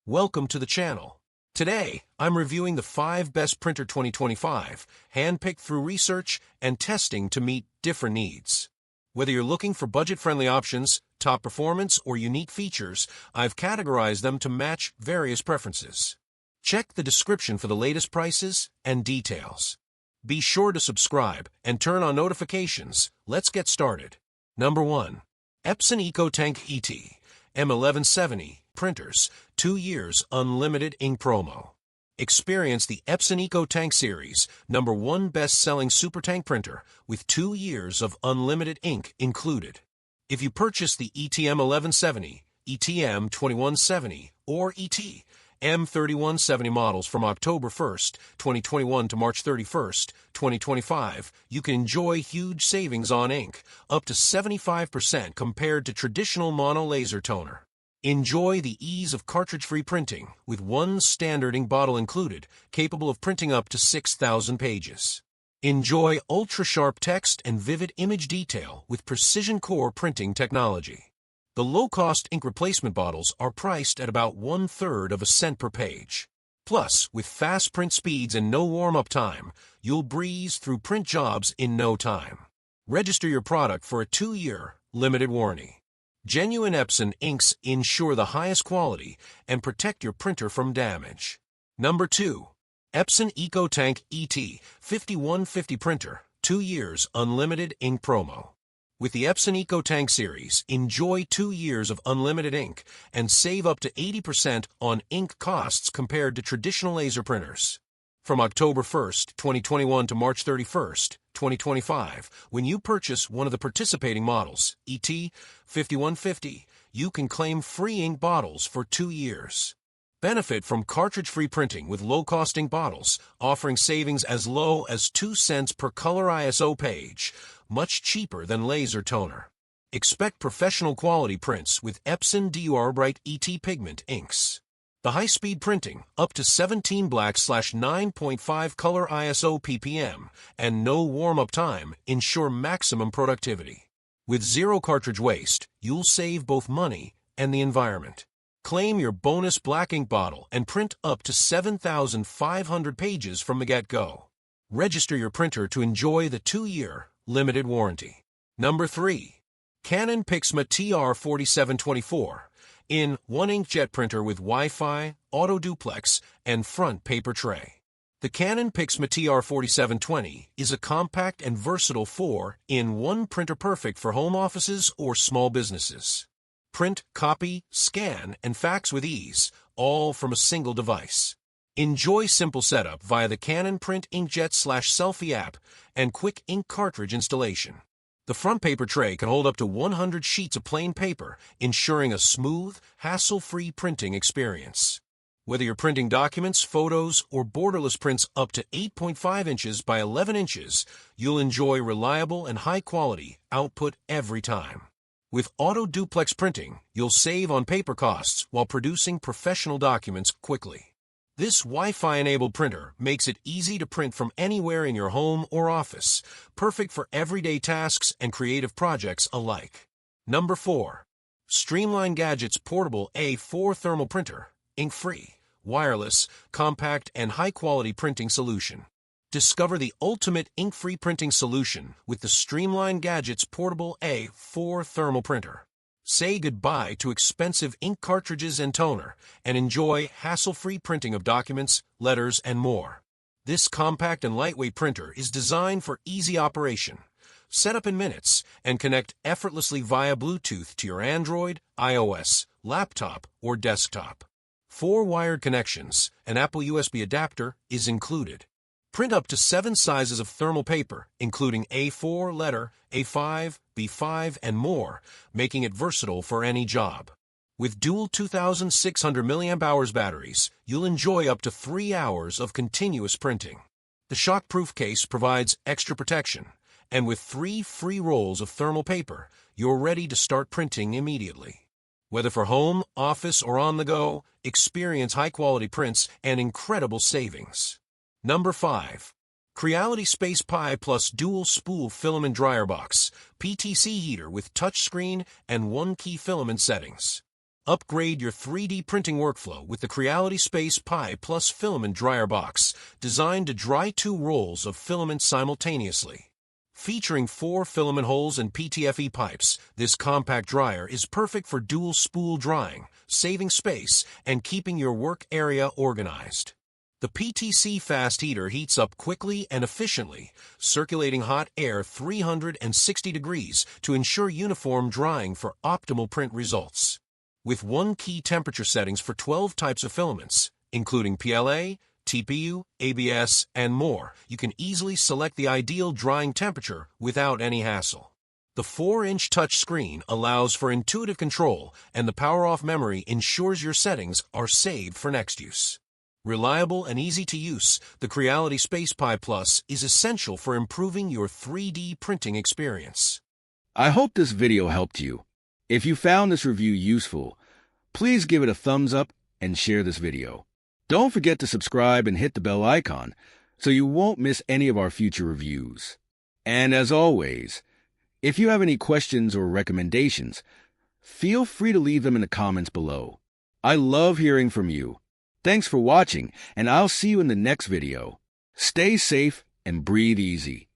Welcome to the channel. Today, I'm reviewing the 5 Best Printer 2025, handpicked through research and testing to meet different needs. Whether you're looking for budget-friendly options, top performance, or unique features, I've categorized them to match various preferences. Check the description for the latest prices and details. Be sure to subscribe and turn on notifications. Let's get started. Number 1. Epson EcoTank ET M1170 Printers, 2 years unlimited ink promo. Experience the Epson EcoTank series, #1 best-selling SuperTank printer with 2 years of unlimited ink included. If you purchase the ET-M1170, ET-M2170, or ET-M3170 models from October 1st, 2021 to March 31st, 2025, you can enjoy huge savings on ink, up to 75% compared to traditional mono laser toner. Enjoy the ease of cartridge-free printing with one standard ink bottle included, capable of printing up to 6,000 pages. Enjoy ultra-sharp text and vivid image detail with Precision Core printing technology. The low-cost ink replacement bottles are priced at about 1/3 of a cent per page. Plus, with fast print speeds and no warm-up time, you'll breeze through print jobs in no time. Register your product for a 2-year limited warranty. Genuine Epson inks ensure the highest quality and protect your printer from damage. Number 2. Epson EcoTank ET 5150 Printer, 2 years unlimited ink promo. With the Epson EcoTank series, enjoy 2 years of unlimited ink and save up to 80% on ink costs compared to traditional laser printers. From October 1st, 2021 to March 31st, 2025, when you purchase one of the participating models, ET-5150, you can claim free ink bottles for 2 years. Benefit from cartridge-free printing with low-cost ink bottles, offering savings as low as 2 cents per color ISO page, much cheaper than laser toner. Expect professional quality prints with Epson DuraBrite ET Pigment inks. The high-speed printing, up to 17 black/9.5 color ISO ppm, and no warm-up time ensure maximum productivity. With zero cartridge waste, you'll save both money and the environment. Claim your bonus black ink bottle and print up to 7,500 pages from the get-go. Register your printer to enjoy the 2-year limited warranty. Number 3. Canon PIXMA TR4724. In 1 inkjet printer with Wi-Fi, auto duplex, and front paper tray. The Canon PIXMA TR4720 is a compact and versatile 4-in-1 printer perfect for home offices or small businesses. Print, copy, scan, and fax with ease, all from a single device. Enjoy simple setup via the Canon Print Inkjet/Selfie app and quick ink cartridge installation. The front paper tray can hold up to 100 sheets of plain paper, ensuring a smooth, hassle-free printing experience. Whether you're printing documents, photos, or borderless prints up to 8.5 inches by 11 inches, you'll enjoy reliable and high-quality output every time. With auto duplex printing, you'll save on paper costs while producing professional documents quickly. This Wi-Fi-enabled printer makes it easy to print from anywhere in your home or office, perfect for everyday tasks and creative projects alike. Number 4. Streamline Gadgets Portable A4 Thermal Printer, ink-free, wireless, compact, and high-quality printing solution. Discover the ultimate ink-free printing solution with the Streamline Gadgets Portable A4 Thermal Printer. Say goodbye to expensive ink cartridges and toner, and enjoy hassle-free printing of documents, letters, and more. This compact and lightweight printer is designed for easy operation. Set up in minutes and connect effortlessly via Bluetooth to your Android, iOS, laptop, or desktop. 4 wired connections, an Apple USB adapter is included. Print up to 7 sizes of thermal paper, including A4 letter, A5, B5, and more, making it versatile for any job. With dual 2,600 mAh batteries, you'll enjoy up to 3 hours of continuous printing. The shockproof case provides extra protection, and with 3 free rolls of thermal paper, you're ready to start printing immediately. Whether for home, office, or on the go, experience high-quality prints and incredible savings. Number 5. Creality Space Pi Plus Dual Spool Filament Dryer Box, PTC heater with touchscreen and 1-key filament settings. Upgrade your 3D printing workflow with the Creality Space Pi Plus Filament Dryer Box, designed to dry 2 rolls of filament simultaneously. Featuring 4 filament holes and PTFE pipes, this compact dryer is perfect for dual spool drying, saving space, and keeping your work area organized. The PTC Fast Heater heats up quickly and efficiently, circulating hot air 360 degrees to ensure uniform drying for optimal print results. With 1 key temperature settings for 12 types of filaments, including PLA, TPU, ABS, and more, you can easily select the ideal drying temperature without any hassle. The 4-inch touchscreen allows for intuitive control, and the power-off memory ensures your settings are saved for next use. Reliable and easy to use, the Creality Space Pi Plus is essential for improving your 3D printing experience. I hope this video helped you. If you found this review useful, please give it a thumbs up and share this video. Don't forget to subscribe and hit the bell icon so you won't miss any of our future reviews. And as always, if you have any questions or recommendations, feel free to leave them in the comments below. I love hearing from you. Thanks for watching, and I'll see you in the next video. Stay safe and breathe easy.